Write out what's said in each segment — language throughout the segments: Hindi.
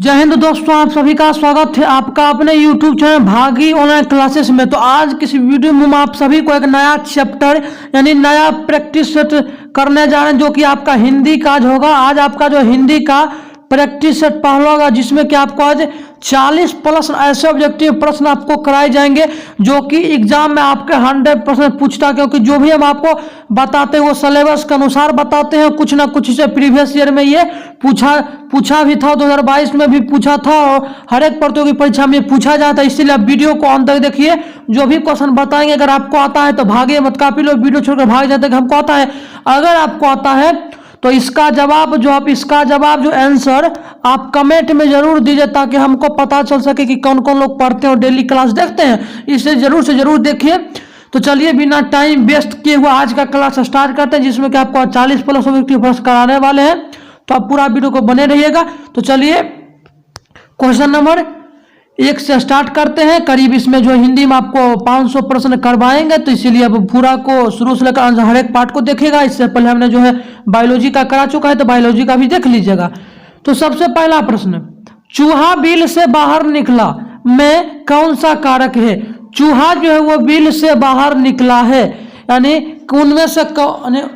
जय हिंद दोस्तों, आप सभी का स्वागत है आपका अपने YouTube चैनल भागी ऑनलाइन क्लासेस में। तो आज किस वीडियो में हम आप सभी को एक नया चैप्टर यानी नया प्रैक्टिस सेट करने जा रहे हैं, जो कि आपका हिंदी का आज होगा। आज आपका जो हिंदी का प्रैक्टिस सेट पहला होगा, जिसमें कि आपको आज 40 प्लस ऐसे ऑब्जेक्टिव प्रश्न आपको कराए जाएंगे जो कि एग्जाम में आपके 100% पूछता, क्योंकि जो भी हम आपको बताते हैं वो सिलेबस के अनुसार बताते हैं। कुछ ना कुछ से प्रीवियस ईयर में ये पूछा भी था, 2022 में भी पूछा था और हर एक प्रतियोगी परीक्षा में पूछा जाता है। इसीलिए आप वीडियो को अंत तक देखिए, जो भी क्वेश्चन बताएंगे अगर आपको आता है तो भागे मत। काफी लोग वीडियो छोड़कर भाग जाते हैं कि हमको आता है। अगर आपको आता है तो इसका जवाब जो आंसर आप कमेंट में जरूर दीजिए, ताकि हमको पता चल सके कि कौन कौन लोग पढ़ते हैं और डेली क्लास देखते हैं। इसे जरूर से जरूर देखिए। तो चलिए बिना टाइम वेस्ट किए हुए आज का क्लास स्टार्ट करते हैं, जिसमें कि आपको 40 प्लस ऑब्जेक्टिव प्रश्न कराने वाले हैं। तो आप पूरा वीडियो को बने रहिएगा। तो चलिए क्वेश्चन नंबर 1 से स्टार्ट करते हैं। करीब इसमें जो हिंदी में आपको 500 प्रश्न करवाएंगे, तो इसीलिए अब पूरा को शुरू से लेकर हर एक पार्ट को देखेगा। इससे पहले हमने जो है बायोलॉजी का करा चुका है, तो बायोलॉजी का भी देख लीजिएगा। तो सबसे पहला प्रश्न, चूहा बिल से बाहर निकला में कौन सा कारक है? चूहा जो है वो बिल से बाहर निकला है, यानी उनमें से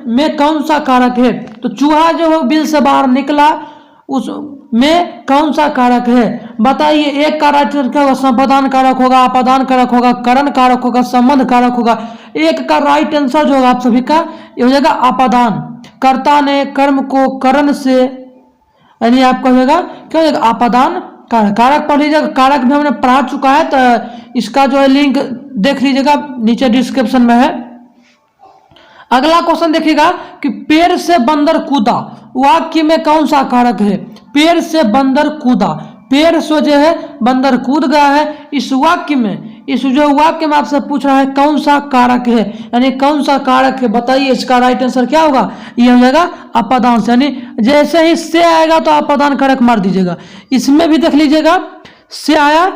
में कौन सा कारक है? तो चूहा जो है बिल से बाहर निकला, उस में कौन सा कारक है बताइए। एक का राइट आंसर क्या होगा? संपादन कारक होगा, अपादान कारक होगा, करण कारक होगा, संबंध कारक होगा। एक का राइट आंसर जो होगा आप सभी का ये हो जाएगा अपादान। कर्ता ने कर्म को करण से, यानी आपका हो जाएगा क्या हो जाएगा? अपादान कारक। कारक पढ़ लीजिएगा, कारक भी हमने पढ़ा चुका है, तो इसका जो है लिंक देख लीजिएगा, नीचे डिस्क्रिप्शन में है। अगला क्वेश्चन देखिएगा कि पेड़ से बंदर कूदा, वाक्य में कौन सा कारक है? पेड़ से बंदर कूदा, पेड़ से जो है बंदर कूद गया है। इस वाक्य में आपसे पूछ रहा है कौन सा कारक है, यानी कौन सा कारक है बताइए। इसका राइट आंसर क्या होगा? ये हो जाएगा अपादान से, यानी जैसे ही से आएगा तो अपादान कारक मार दीजिएगा। इसमें भी देख लीजिएगा, से आया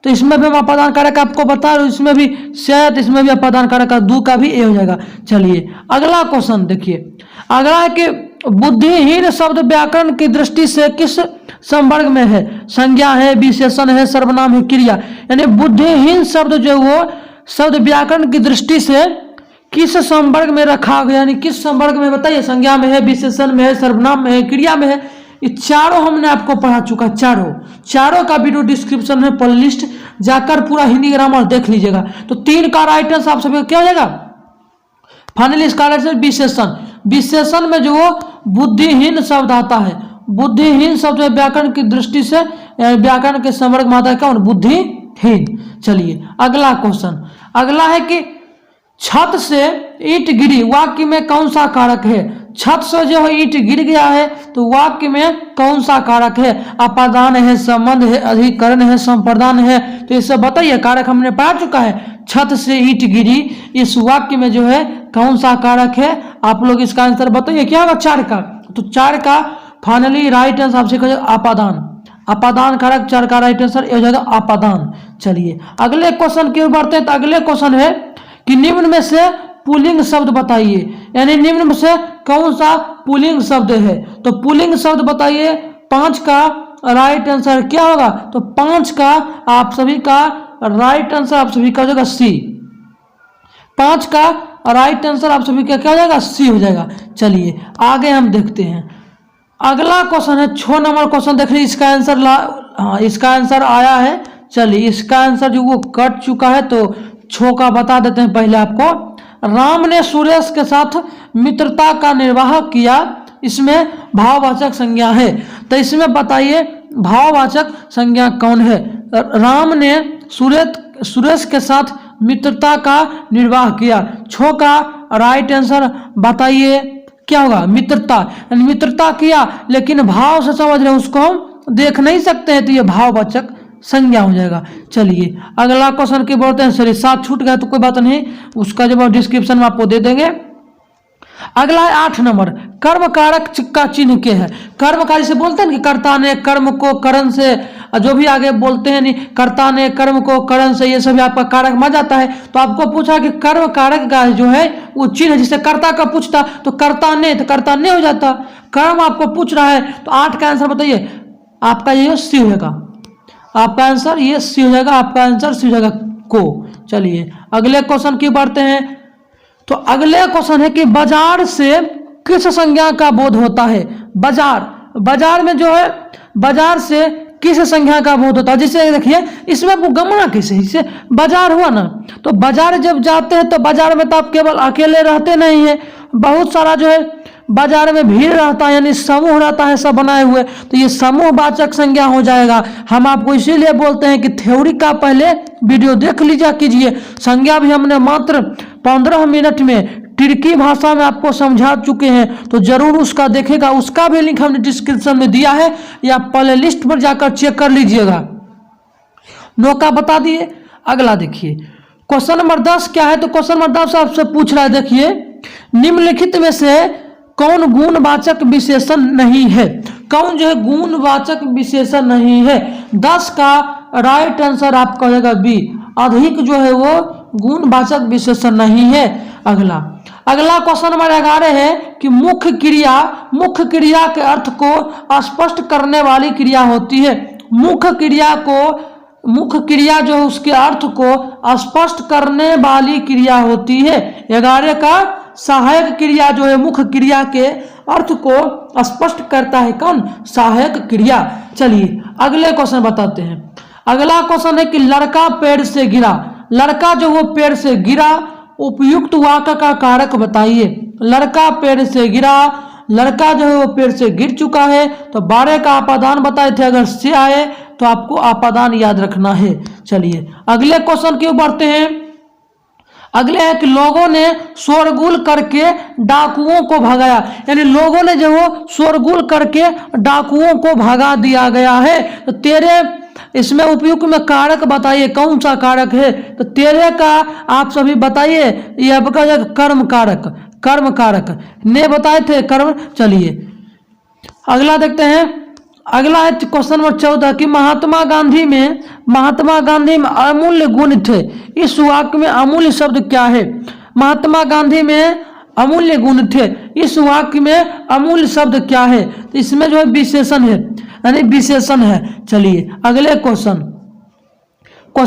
तो इसमें भी हम अपादान कारक आपको बता रहे, इसमें भी से आया तो इसमें भी अपादान कारक का दू का भी ए हो जाएगा। चलिए अगला क्वेश्चन देखिए। अगला है कि बुद्धिहीन शब्द व्याकरण की दृष्टि से किस संवर्ग में है? संज्ञा है, विशेषण है, सर्वनाम है, क्रिया। यानी बुद्धिहीन शब्द जो वो शब्द व्याकरण की दृष्टि से किस संवर्ग में रखा गया, यानी किस संवर्ग में बताइए। संज्ञा में है, विशेषण में है, सर्वनाम में है, क्रिया में है। ये चारों हमने आपको पढ़ा चुका, चारों का वीडियो डिस्क्रिप्शन में प्लेलिस्ट जाकर पूरा हिंदी ग्रामर देख लीजिएगा। तो 3 का राइट आंसर आप सभी क्या हो जाएगा? फाइनली इसका राइट आंसर विशेषण में जो बुद्धिहीन शब्द आता है, बुद्धिहीन शब्द व्याकरण की दृष्टि से व्याकरण के संवर्ग में आता है कौन? बुद्धिहीन। चलिए अगला क्वेश्चन, अगला है कि छत से ईंट गिरी, वाक्य में कौन सा कारक है? छत से जो है ईंट गिर गया है, तो वाक्य में कौन सा कारक है? अपादान है, संबंध है, अधिकरण है, संप्रदान है। तो ये सब बताइए, कारक हमने पढ़ा चुका है। छत से ईंट गिरी, इस वाक्य में जो है कौन सा कारक है? आप लोग इसका आंसर बताइए क्या होगा? 4 का। तो 4 का फाइनली राइट आंसर आपसे हो जाएगा अपादान कारक। 4 का राइट आंसर हो जाएगा अपादान। चलिए अगले क्वेश्चन की ओर बढ़ते हैं। तो अगले क्वेश्चन है कि निम्न में से पुल्लिंग शब्द बताइए, यानी निम्न में से कौन सा पुल्लिंग शब्द है? तो पुल्लिंग शब्द बताइए। 5 का राइट आंसर क्या होगा? तो 5 का आप सभी का राइट आंसर आप सभी का हो जाएगा सी। 5 का राइट आंसर आप सभी का क्या हो जाएगा? सी हो जाएगा। चलिए आगे हम देखते हैं। अगला क्वेश्चन है 6 नंबर क्वेश्चन। देख लीजिए इसका आंसर इसका आंसर आया है। चलिए इसका आंसर जो वो कट चुका है, तो 6 का बता देते हैं पहले आपको। राम ने सुरेश के साथ मित्रता का निर्वाह किया, इसमें भाववाचक संज्ञा है। तो इसमें बताइए भाववाचक संज्ञा कौन है? राम ने सुरेश के साथ मित्रता का निर्वाह किया। 6 का राइट आंसर बताइए क्या होगा? मित्रता। मित्रता किया, लेकिन भाव से समझ रहे हैं, उसको हम देख नहीं सकते हैं, तो ये भाववाचक संज्ञा हो जाएगा। चलिए अगला क्वेश्चन की बोलते हैं। सॉरी 7 छूट गया तो कोई बात नहीं, उसका जवाब डिस्क्रिप्शन में आपको दे देंगे। अगला है 8 नंबर, कर्म कारक का चिन्ह क्या है? कर्म कारक से बोलते हैं कि कर्ता ने कर्म को करण से, जो भी आगे बोलते हैं नहीं, कर्ता ने कर्म को करण से, ये सभी आपका कारक मान जाता है। तो आपको पूछा कि कर्म कारक का जो है वो चिन्ह, जिसे कर्ता का पूछता तो कर्ता ने, तो कर्ता ने हो जाता। कर्म आपको पूछ रहा है, तो 8 का आंसर बताइए। आपका ये सी होगा, आपका आंसर ये सी हो जाएगा, आपका आंसर सी हो जाएगा को। चलिए अगले क्वेश्चन की बढ़ते हैं। तो अगले क्वेश्चन है कि बाजार से किस संज्ञा का बोध होता है। बाजार में जो है बाजार से किस संज्ञा का बोध होता है। जिसे देखिए इसमें आपको गमना किसे, इसे बाजार हुआ ना, तो बाजार जब जाते हैं तो बाजार में तो आप केवल अकेले रहते नहीं है, बहुत सारा जो है बाजार में भीड़ रहता है, यानी समूह रहता है सब बनाए हुए, तो ये समूहवाचक संज्ञा हो जाएगा। हम आपको इसीलिए बोलते हैं कि थ्योरी का पहले वीडियो देख लीजिए कीजिए। संज्ञा भी हमने मात्र 15 मिनट में तुर्की भाषा में आपको समझा चुके हैं, तो जरूर उसका देखेगा, उसका भी लिंक हमने डिस्क्रिप्शन में दिया है, या प्ले लिस्ट पर जाकर चेक कर लीजिएगा। नौका बता दिए। अगला देखिए क्वेश्चन नंबर 10 क्या है। तो क्वेश्चन नंबर 10 आपसे पूछ रहा है, देखिए निम्नलिखित में से कौन गुणवाचक विशेषण नहीं है। कौन जो है गुणवाचक विशेषण नहीं है। 10 का राइट आंसर आपका हो जाएगा बी, अधिक जो है वो गुणवाचक विशेषण नहीं है। अगला क्वेश्चन नंबर 11 है कि मुख्य क्रिया के अर्थ को स्पष्ट करने वाली क्रिया होती है। मुख्य क्रिया जो है उसके अर्थ को स्पष्ट करने वाली क्रिया होती है। 11 का सहायक क्रिया जो है मुख्य क्रिया के अर्थ को स्पष्ट करता है, कौन, सहायक क्रिया। चलिए अगले क्वेश्चन बताते हैं। अगला क्वेश्चन है कि लड़का पेड़ से गिरा। लड़का जो वो पेड़ से गिरा, उपयुक्त वाक्य का कारक बताइए। लड़का पेड़ से गिरा, लड़का जो है वो पेड़ से गिर चुका है, तो 12 का अपादान बताए थे, अगर से आए तो आपको अपादान याद रखना है। चलिए अगले क्वेश्चन की ओर बढ़ते हैं। अगले है कि लोगों ने शोरगुल करके डाकुओं को भगाया, यानी लोगों ने जो वो शोरगुल करके डाकुओं को भगा दिया गया है। तो तेरे इसमें उपयुक्त में कारक बताइए, कौन सा कारक है। तो तेरे का आप सभी बताइए, ये आपका कर्म कारक ने बताए थे कर्म। चलिए अगला देखते हैं। अगला है क्वेश्चन नंबर 14 कि महात्मा गांधी में अमूल्य गुण थे। इस वाक्य में अमूल्य शब्द क्या है। महात्मा गांधी में अमूल्य गुण थे, इस वाक्य में अमूल्य शब्द क्या है। तो इसमें जो है विशेषण है, यानी विशेषण है। चलिए अगले क्वेश्चन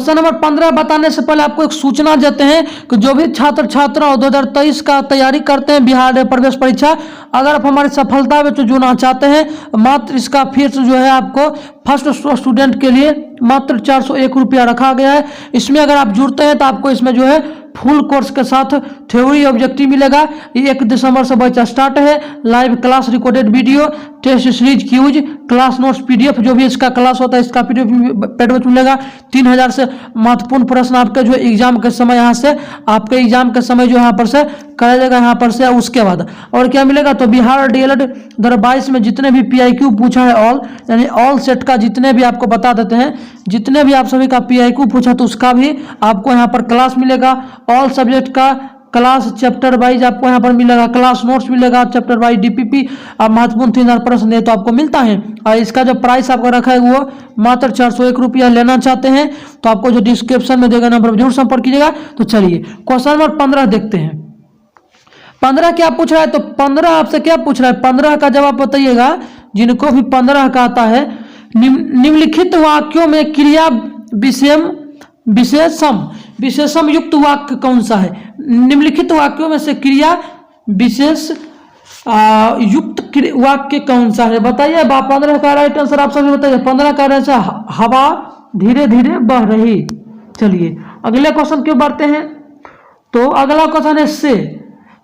नंबर 15 बताने से पहले आपको एक सूचना देते हैं कि जो भी छात्र 2023 का तैयारी करते हैं बिहार प्रवेश परीक्षा, अगर आप हमारी सफलता में जुड़ना चाहते हैं, मात्र इसका फीस जो है आपको फर्स्ट स्टूडेंट के लिए मात्र 401 रुपया रखा गया है। इसमें अगर आप जुड़ते हैं तो आपको इसमें जो है फुल कोर्स के साथ थ्योरी ऑब्जेक्टिव मिलेगा। ये 1 दिसंबर से बैच स्टार्ट है। Live class, recorded video, test series, क्यूज, क्लास नोट्स, पीडीएफ, जो भी इसका क्लास होता है इसका पीडीएफ पेड मिलेगा। 3000 से महत्वपूर्ण प्रश्न आपके जो एग्जाम के समय यहाँ से आपके एग्जाम के समय जो यहाँ पर से कराया जाएगा यहाँ पर से। उसके बाद और क्या मिलेगा, तो बिहार डीएलएड 2022 में जितने भी पीआईक्यू पूछा है ऑल, यानी ऑल सेट का जितने भी आपको बता देते हैं, जितने भी आप सभी का पीआईक्यू पूछा तो उसका भी आपको यहाँ पर क्लास मिलेगा। ऑल सब्जेक्ट का क्लास चैप्टर वाइज आपको यहाँ पर मिलेगा, क्लास नोट्स मिलेगा, चैप्टर वाइज डीपीपी, अब महत्वपूर्ण 3000 प्रश्न है तो आपको मिलता है। और इसका जो प्राइस आपको रखा है वो मात्र 401 रुपया लेना चाहते हैं तो आपको जो डिस्क्रिप्शन में देगा नंबर पर जरूर संपर्क कीजिएगा। तो चलिए क्वेश्चन नंबर 15 देखते हैं। 15 क्या पूछ रहा है, तो 15 आपसे क्या पूछ रहा है, 15 का जवाब बताइएगा जिनको भी 15 का आता है। निम्नलिखित वाक्यों में क्रिया विशेषम युक्त वाक्य कौन सा है। निम्नलिखित वाक्यों में से क्रिया विशेष युक्त वाक्य कौन सा है, बताइए। 15 का राइट आंसर आप सभी बताइए। 15 का राइट आंसर हवा धीरे धीरे बह रही। चलिए अगले क्वेश्चन क्यों बढ़ते हैं। तो अगला क्वेश्चन है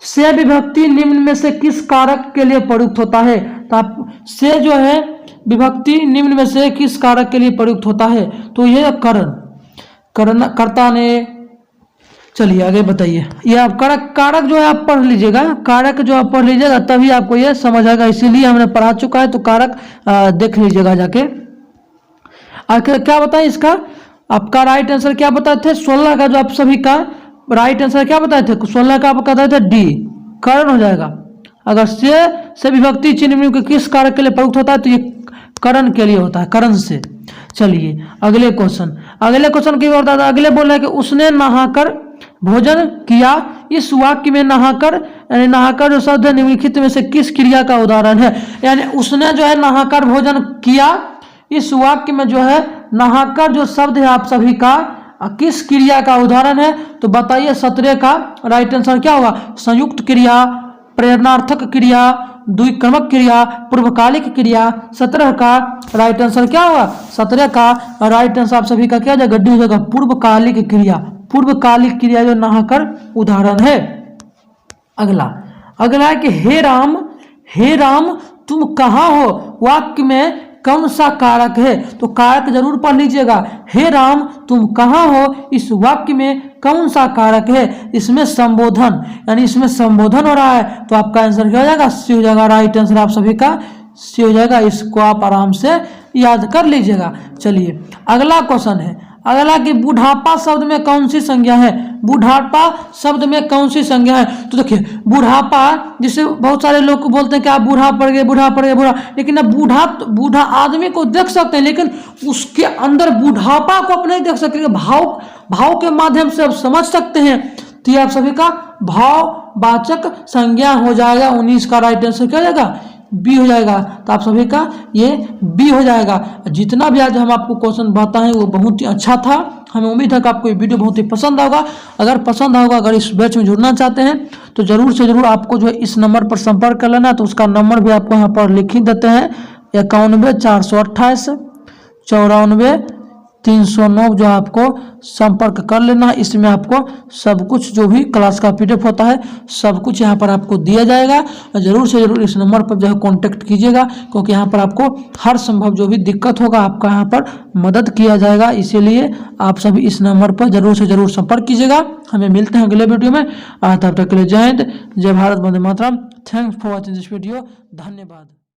से विभक्ति निम्न में से किस कारक के लिए प्रयुक्त होता है। तो आप से जो है विभक्ति निम्न में से किस कारक के लिए प्रयुक्त होता है, तो यह कर्ता ने। चलिए आगे बताइए। ये आप कारक जो है आप पढ़ लीजिएगा, कारक जो आप पढ़ लीजिएगा तभी आपको ये समझ आएगा, इसीलिए हमने पढ़ा चुका है। तो कारक देख लीजिएगा जाके। आखिर क्या बताएं इसका, आपका राइट आंसर क्या बताए थे। 16 का जो आप सभी का राइट आंसर क्या बताए थे, 16 का आपका बताए थे डी, करण हो जाएगा। अगर से विभक्ति चिन्ह के किस कारक के लिए प्रयुक्त होता है, तो ये करण के लिए होता है, करण से। चलिए अगले क्वेश्चन की ओर दादा अगले बोल रहे हैं कि उसने नहाकर भोजन किया। इस वाक्य में नहाकर, यानी नहाकर जो शब्द है निम्नलिखित में से किस क्रिया का उदाहरण है। यानी उसने जो है नहाकर भोजन किया, इस वाक्य में जो है नहाकर जो शब्द है आप सभी का किस क्रिया का उदाहरण है? तो बताइए 17 का राइट आंसर क्या होगा? संयुक्त क्रिया, प्रेरणार्थक क्रिया, द्विक्रमक क्रिया, पूर्वकालिक क्रिया। 17 का राइट आंसर क्या होगा? 17 का राइट आंसर आप सभी का क्या जाएगा? गड्डी हो जाएगा पूर्वकालिक क्रिया। पूर्वकालिक क्रिया जो नहाकर उदाहरण है। अगला है कि हे राम तुम कहाँ हो? वाक्य में कौन सा कारक है? तो कारक जरूर पढ़ लीजिएगा। हे राम तुम कहाँ हो, इस वाक्य में कौन सा कारक है? इसमें संबोधन, यानी इसमें संबोधन हो रहा है। तो आपका आंसर क्या हो जाएगा? सी हो जाएगा। राइट आंसर आप सभी का सी हो जाएगा। इसको आप आराम से याद कर लीजिएगा। चलिए अगला क्वेश्चन है। अगला कि बुढ़ापा शब्द में कौन सी संज्ञा है? बुढ़ापा शब्द में कौन सी संज्ञा है? तो देखिए बुढ़ापा, जिसे बहुत सारे लोग को बोलते हैं कि आप बूढ़ा पड़ गए, लेकिन अब बूढ़ा आदमी को देख सकते हैं, लेकिन उसके अंदर बुढ़ापा को आप नहीं देख सकते। भाव के माध्यम से आप समझ सकते हैं। तो ये आप सभी का भाववाचक संज्ञा हो जाएगा। 19 का राइट आंसर क्या हो जाएगा? बी हो जाएगा। तो आप सभी का ये बी हो जाएगा। जितना भी आज हम आपको क्वेश्चन बताए वो बहुत ही अच्छा था। हमें उम्मीद है कि आपको ये वीडियो बहुत ही पसंद होगा। अगर पसंद होगा, अगर इस बैच में जुड़ना चाहते हैं तो जरूर से जरूर आपको जो है इस नंबर पर संपर्क कर लेना। तो उसका नंबर भी आपको यहाँ पर लिख ही देते हैं, 91 428 94 309, जो आपको संपर्क कर लेना है। इसमें आपको सब कुछ जो भी क्लास का पीडीएफ होता है सब कुछ यहाँ पर आपको दिया जाएगा। जरूर से जरूर इस नंबर पर जो है कॉन्टेक्ट कीजिएगा, क्योंकि यहाँ पर आपको हर संभव जो भी दिक्कत होगा आपका यहाँ पर मदद किया जाएगा। इसीलिए आप सभी इस नंबर पर जरूर से जरूर संपर्क कीजिएगा। हमें मिलते हैं अगले वीडियो में। तब तक के लिए जय हिंद, जय भारत, वंदे मातरम। Thanks for watching this video. धन्यवाद।